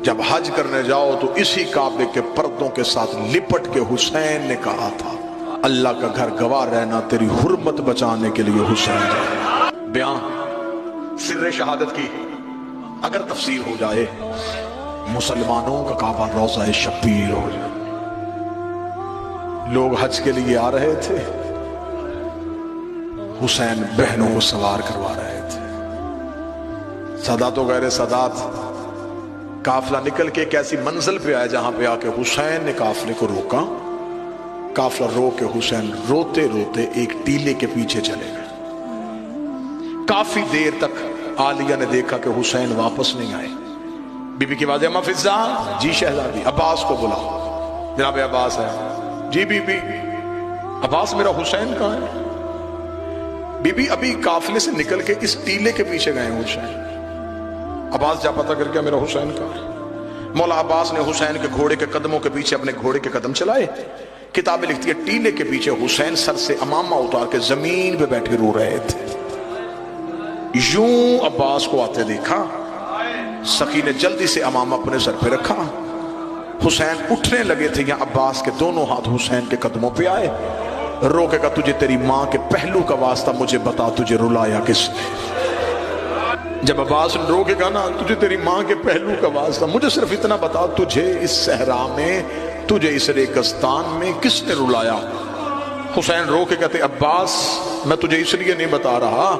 جب حج کرنے جاؤ تو اسی کعبے کے پردوں کے ساتھ لپٹ کے حسین نے کہا تھا اللہ کا گھر گواہ رہنا تیری حرمت بچانے کے لیے حسین جائے۔ بیان سر شہادت کی اگر تفسیر ہو جائے، مسلمانوں کا کعبہ روضہ شبیر ہو جائے۔ لوگ حج کے لیے آ رہے تھے، حسین بہنوں کو سوار کروا رہے تھے۔ سادات و غیر سادات قافلہ نکل کے ایک ایسی منزل پہ آیا جہاں پہ آ کے حسین نے قافلے کو روکا۔ قافلہ رو کے حسین روتے روتے ایک ٹیلے کے پیچھے چلے گئے۔ کافی دیر تک عالیہ نے دیکھا کہ حسین واپس نہیں آئے۔ بی بی کی آواز اما فضا، جی شہزادی، عباس کو بلاؤ۔ جناب عباس ہے، جی بی بی عباس میرا حسین کہاں ہے؟ بی بی ابھی قافلے سے نکل کے اس ٹیلے کے پیچھے گئے حسین۔ عباس جا پتہ کر کے میرا حسین کہاں ہے؟ مولا عباس نے حسین کے گھوڑے کے قدموں کے پیچھے اپنے گھوڑے کے قدم چلائے۔ کتابیں لکھتی ہے ٹیلے کے پیچھے حسین سر سے امامہ اتار کے زمین پہ بیٹھے رو رہے تھے۔ یوں عباس کو آتے دیکھا، سخی نے جلدی سے امامہ اپنے سر پہ رکھا۔ حسین اٹھنے لگے تھے، یہاں عباس کے دونوں ہاتھ حسین کے قدموں پہ آئے۔ رو کے کہا تجھے تیری ماں کے پہلو کا واسطہ مجھے بتا، تجھے رلایا کس نے؟ جب عباس نے رو کے کہا نا تجھے تیری ماں کے پہلو کا واسطہ، مجھے صرف اتنا بتا، تجھے اس صحرا میں، تجھے اس ریگستان میں کس نے رلایا؟ حسین رو کے کہتے عباس میں تجھے اس لیے نہیں بتا رہا،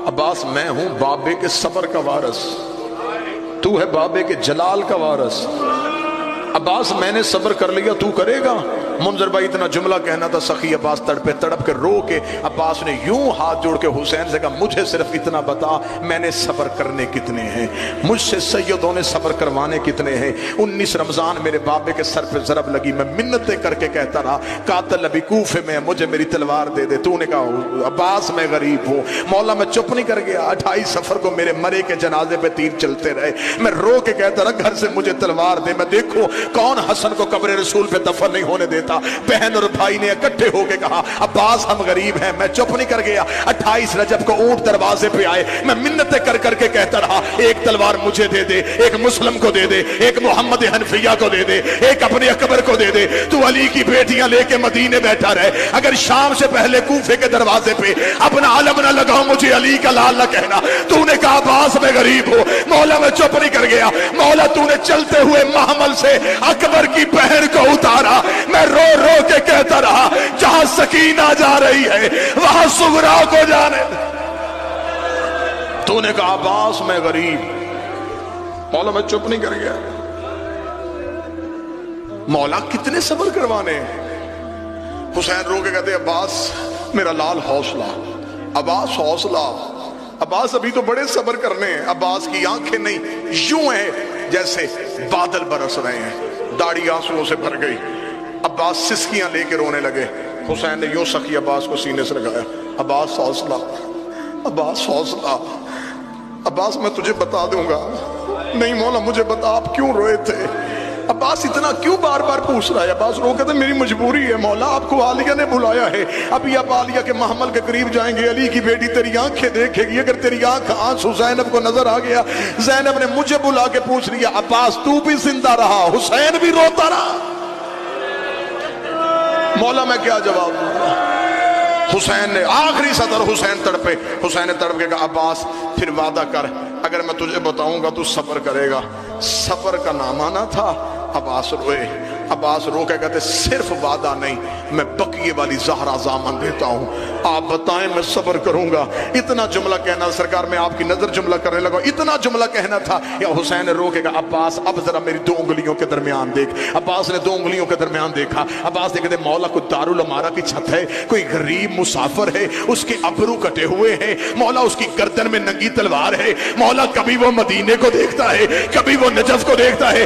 عباس میں ہوں بابے کے صبر کا وارث، تو ہے بابے کے جلال کا وارث۔ عباس میں نے صبر کر لیا، تو کرے گا؟ منظر بھائی اتنا جملہ کہنا تھا، سخی عباس تڑپے تڑپ کے رو کے عباس نے یوں ہاتھ جوڑ کے حسین سے کہا مجھے صرف اتنا بتا، میں نے صبر کرنے کتنے ہیں، مجھ سے سیدوں نے صبر کروانے کتنے ہیں؟ 19 رمضان میرے بابے کے سر پہ ضرب لگی، میں منتیں کر کے کہتا رہا قاتل ابھی کوفے میں، مجھے میری تلوار دے دے۔ تو نے کہا عباس میں غریب ہوں۔ مولا میں چپ نہیں کر گیا، 28 سفر کو میرے مرے کے جنازے پہ تیر چلتے رہے، میں رو کے کہتا رہا گھر سے مجھے تلوار دے، میں دیکھو کون حسن کو قبر رسول پہ دفن نہیں ہونے دیتا۔ بہن اور بھائی نے اکٹھے ہو کے کہا عباس ہم غریب ہیں، میں چپ نہیں کر گیا۔ 28 رجب کو اونٹ دروازے پہ آئے، میں منتیں کر کر کے کہتا رہا ایک تلوار مجھے دے دے، ایک مسلم کو دے دے، ایک محمد حنفیہ کو دے دے، ایک اپنے اکبر کو دے دے، تو علی کی بیٹیاں لے کے مدینے بیٹھا رہے، اگر شام سے پہلے کوفے کے دروازے پہ اپنا علم نہ لگاؤ مجھے علی کا لال نہ کہنا۔ تو نے کہا عباس میں غریب ہوں۔ مولا میں چپ نہیں کر گیا، مولا تو نے چلتے ہوئے محمل سے اکبر کی بہن کو اتارا، میں رو رو کے کہتا رہا جہاں سکینہ جا رہی ہے وہاں صغرا کو جانے۔ تو نے کہا عباس میں غریب، مولا میں چپ نہیں کر گیا۔ مولا کتنے صبر کروانے؟ حسین رو کے کہتے عباس میرا لال حوصلہ، عباس حوصلہ، عباس ابھی تو بڑے صبر کرنے ہیں۔ عباس کی آنکھیں نہیں یوں ہیں جیسے بادل برس رہے ہیں، داڑھی آنسوؤں سے بھر گئی۔ عباس سسکیاں لے کے رونے لگے۔ حسین نے یوں سخی عباس کو سینے سے لگایا، عباس حوصلہ، عباس حوصلہ، عباس میں تجھے بتا دوں گا۔ نہیں مولا مجھے بتا آپ کیوں روئے تھے؟ عباس اتنا کیوں بار بار پوچھ رہا ہے؟ عباس رو کہتے میری مجبوری ہے مولا، آپ کو عالیہ نے بلایا ہے، ابھی آپ عالیہ کے محمل کے قریب جائیں گے، علی کی بیٹی تیری آنکھیں دیکھے گی، اگر تیری آنکھ آنسو زینب کو نظر آ گیا، زینب نے مجھے بلا کے پوچھ لیا عباس تو بھی زندہ رہا، حسین بھی روتا رہا، مولا میں کیا جواب دوں؟ حسین نے آخری صدر حسین تڑپے، حسین نے تڑپ کے کہا عباس پھر وعدہ کر، اگر میں تجھے بتاؤں گا تو صبر کرے گا۔ صبر کا نام آنا تھا۔ عباس روئے، عباس رو کے کہتے صرف وعدہ نہیں، میں بقیے والی زہرا زامن دیتا ہوں، آپ بتائیں میں صبر کروں گا۔ اتنا جملہ کہنا سرکار میں آپ کی نظر جملہ کرنے لگا، اتنا جملہ کہنا تھا یا حسین نے رو کے کہا عباس اب ذرا میری 2 انگلیوں کے درمیان دیکھ۔ عباس نے 2 انگلیوں کے درمیان دیکھا، عباس نے کہتے مولا کوئی دارالعمارہ کی چھت ہے، کوئی غریب مسافر ہے، اس کے ابرو کٹے ہوئے ہیں، مولا اس کی گردن میں ننگی تلوار ہے، مولا کبھی وہ مدینے کو دیکھتا ہے، کبھی وہ نجف کو دیکھتا ہے۔